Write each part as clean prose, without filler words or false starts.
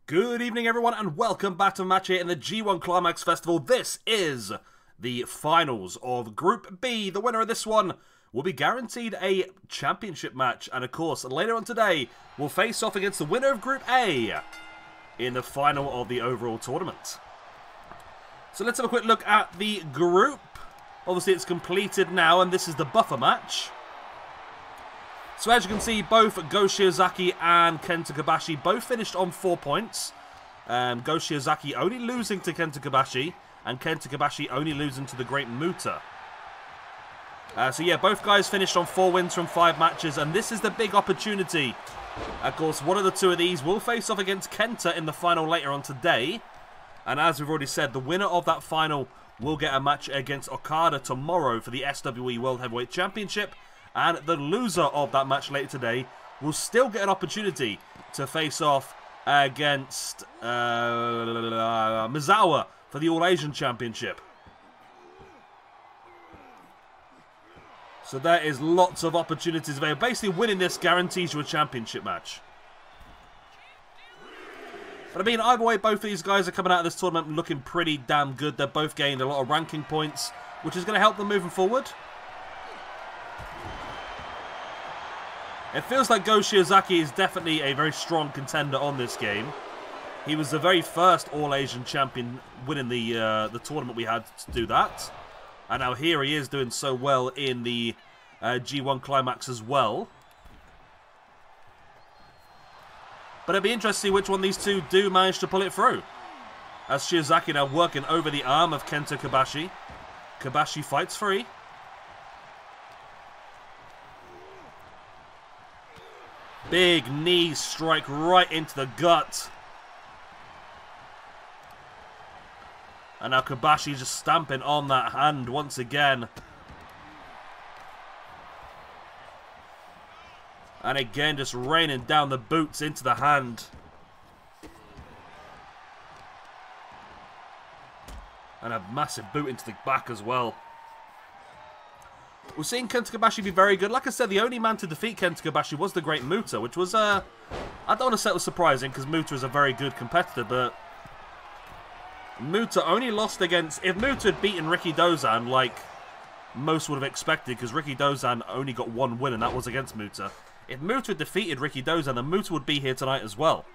Good evening, everyone, and welcome back to a match here in the G1 Climax Festival. This is the finals of Group B. The winner of this one will be guaranteed a championship match. And of course, later on today, we'll face off against the winner of Group A in the final of the overall tournament. So let's have a quick look at the group. Obviously, it's completed now, and this is the buffer match. So as you can see, both Go Shiozaki and Kenta Kobashi both finished on 4 points. Go Shiozaki only losing to Kenta Kobashi, and Kenta Kobashi only losing to the Great Muta. So yeah, both guys finished on 4 wins from 5 matches, and this is the big opportunity. Of course, one of the two of these will face off against Kenta in the final later on today. And as we've already said, the winner of that final will get a match against Okada tomorrow for the SWE World Heavyweight Championship. And the loser of that match later today will still get an opportunity to face off against Misawa for the All-Asian Championship. So there is lots of opportunities available. Basically, winning this guarantees you a championship match. But I mean, either way, both of these guys are coming out of this tournament looking pretty damn good. They've both gained a lot of ranking points, which is going to help them moving forward. It feels like Go Shiozaki is definitely a very strong contender on this game. He was the very first All-Asian champion winning the tournament we had to do that. And now here he is doing so well in the G1 Climax as well. But it'll be interesting to see which one these two do manage to pull it through. As Shiozaki now working over the arm of Kenta Kobashi. Kobashi fights free. Big knee strike right into the gut. And now Kobashi just stamping on that hand once again. And again, just raining down the boots into the hand. And a massive boot into the back as well. We're seeing Kenta Kobashi be very good. Like I said, the only man to defeat Kenta Kobashi was the Great Muta, which was, I don't want to say it was surprising, because Muta is a very good competitor, but Muta only lost against... If Muta had beaten Riki Dozan, like most would have expected, because Riki Dozan only got 1 win, and that was against Muta. If Muta had defeated Riki Dozan, then Muta would be here tonight as well.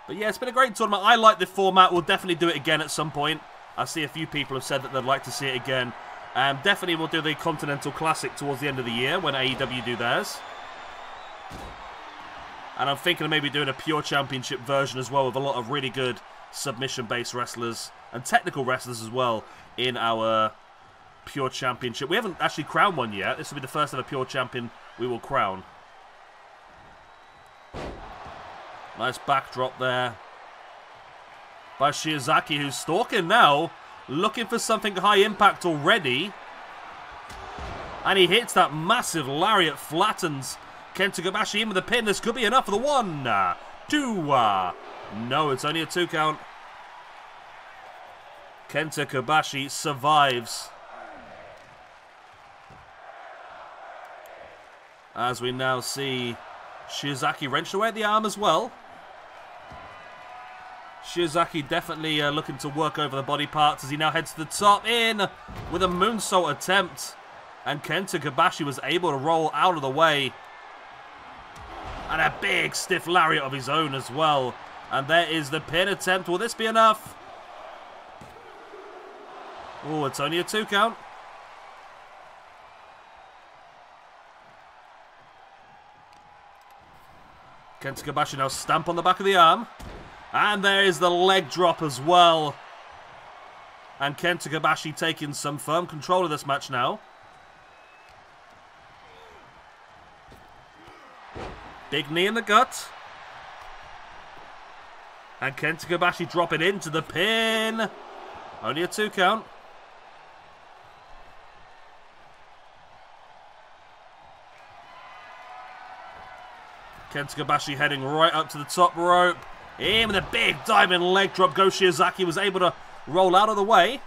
But yeah, it's been a great tournament. I like the format. We'll definitely do it again at some point. I see a few people have said that they'd like to see it again. Definitely we'll do the Continental Classic towards the end of the year when AEW do theirs. And I'm thinking of maybe doing a pure championship version as well with a lot of really good submission-based wrestlers and technical wrestlers as well in our pure championship. We haven't actually crowned one yet. This will be the first ever pure champion we will crown. Nice backdrop there by Shiozaki, who's stalking now, looking for something high impact already. And he hits that massive lariat, flattens Kenta Kobashi in with a pin. This could be enough for the 1, 2. No, it's only a 2 count. Kenta Kobashi survives. As we now see Shiozaki wrenched away at the arm as well. Shiozaki definitely looking to work over the body parts as he now heads to the top in with a moonsault attempt. And Kenta Kobashi was able to roll out of the way. And a big stiff lariat of his own as well. And there is the pin attempt. Will this be enough? Oh, it's only a 2 count. Kenta Kobashi now stamp on the back of the arm. And there is the leg drop as well. And Kenta Kobashi taking some firm control of this match now. Big knee in the gut. And Kenta Kobashi dropping into the pin. Only a 2 count. Kenta Kobashi heading right up to the top rope. In with a big diamond leg drop. Go Shiozaki was able to roll out of the way.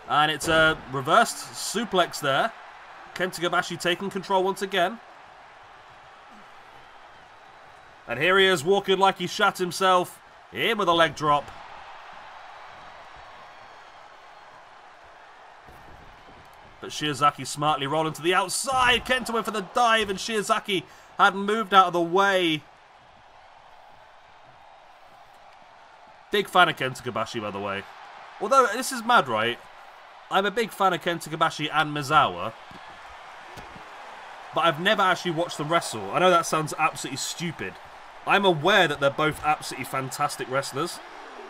And it's a reversed suplex there. Kenta Kobashi taking control once again. And here he is walking like he shat himself. In with a leg drop. But Shiozaki smartly rolling to the outside. Kenta went for the dive and Shiozaki hadn't moved out of the way. Big fan of Kenta Kobashi, by the way. Although, this is mad, right? I'm a big fan of Kenta Kobashi and Misawa. But I've never actually watched them wrestle. I know that sounds absolutely stupid. I'm aware that they're both absolutely fantastic wrestlers.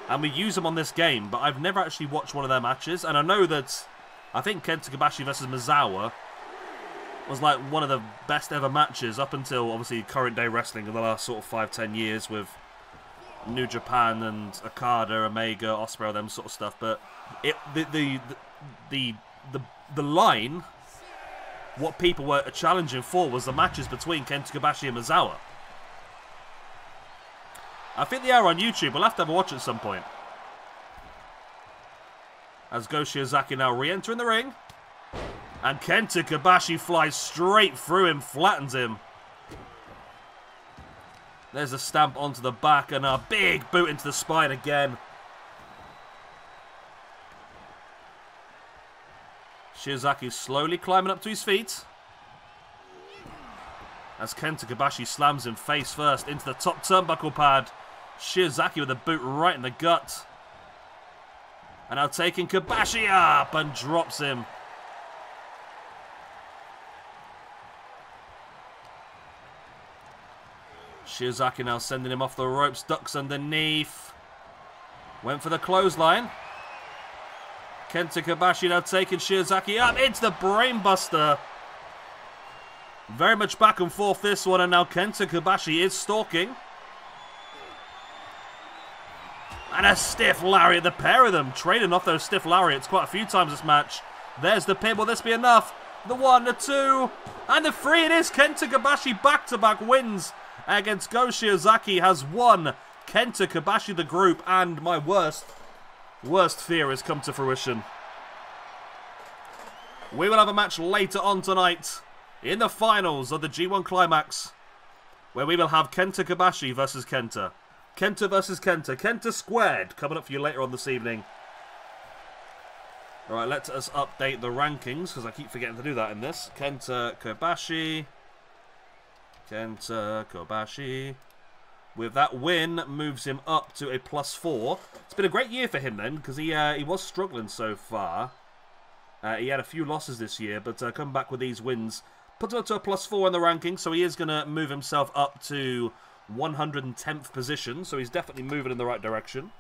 And we use them on this game, but I've never actually watched one of their matches. And I know that, I think Kenta Kobashi versus Misawa was like one of the best ever matches up until, obviously, current day wrestling in the last sort of 5-10 years with New Japan and Okada, Omega, Ospreay, them sort of stuff. But the line, what people were challenging for was the matches between Kenta Kobashi and Misawa. I think they are on YouTube. We'll have to have a watch at some point. As Go Shiozaki now re-entering the ring. And Kenta Kobashi flies straight through him, flattens him. There's a stamp onto the back and a big boot into the spine again. Shiozaki slowly climbing up to his feet. As Kenta Kobashi slams him face first into the top turnbuckle pad. Shiozaki with a boot right in the gut. And now taking Kobashi up and drops him. Shiozaki now sending him off the ropes, ducks underneath. Went for the clothesline. Kenta Kobashi now taking Shiozaki up into the brainbuster. Very much back and forth this one, and now Kenta Kobashi is stalking. And a stiff lariat, the pair of them trading off those stiff lariats quite a few times this match. There's the pin, will this be enough? The 1, the 2, and the 3 it is. Kenta Kobashi back-to-back wins against Go Shiozaki has won Kenta Kobashi the group, and my worst fear has come to fruition. We will have a match later on tonight in the finals of the G1 Climax, where we will have Kenta Kobashi versus Kenta. Kenta versus Kenta. Kenta squared coming up for you later on this evening. Alright, let us update the rankings, because I keep forgetting to do that in this. Kenta Kobashi. Kenta Kobashi. With that win, moves him up to a +4. It's been a great year for him then, because he was struggling so far. He had a few losses this year, but come back with these wins. Put him up to a +4 in the rankings, so he is going to move himself up to 110th position, so he's definitely moving in the right direction.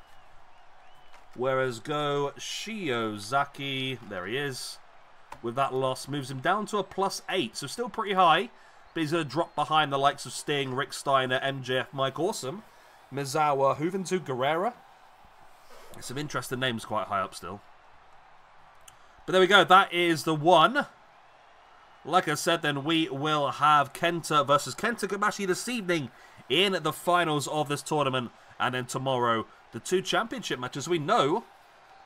Whereas Go Shiozaki, there he is, with that loss, moves him down to a +8, so still pretty high, but he's going to drop behind the likes of Sting, Rick Steiner, MJF, Mike Awesome, Misawa, Juventud Guerrera. Some interesting names quite high up still. But there we go, that is the one. Like I said, then we will have Kenta versus Kenta Kobashi this evening in the finals of this tournament. And then tomorrow, the 2 championship matches. We know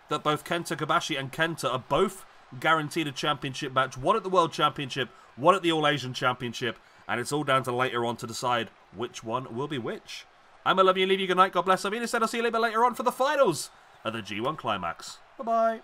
that both Kenta Kobashi and Kenta are both guaranteed a championship match. One at the World Championship, one at the All-Asian Championship. And it's all down to later on to decide which one will be which. I'm love you, leave you good night. God bless. I'll see you a little bit later on for the finals of the G1 Climax. Bye-bye.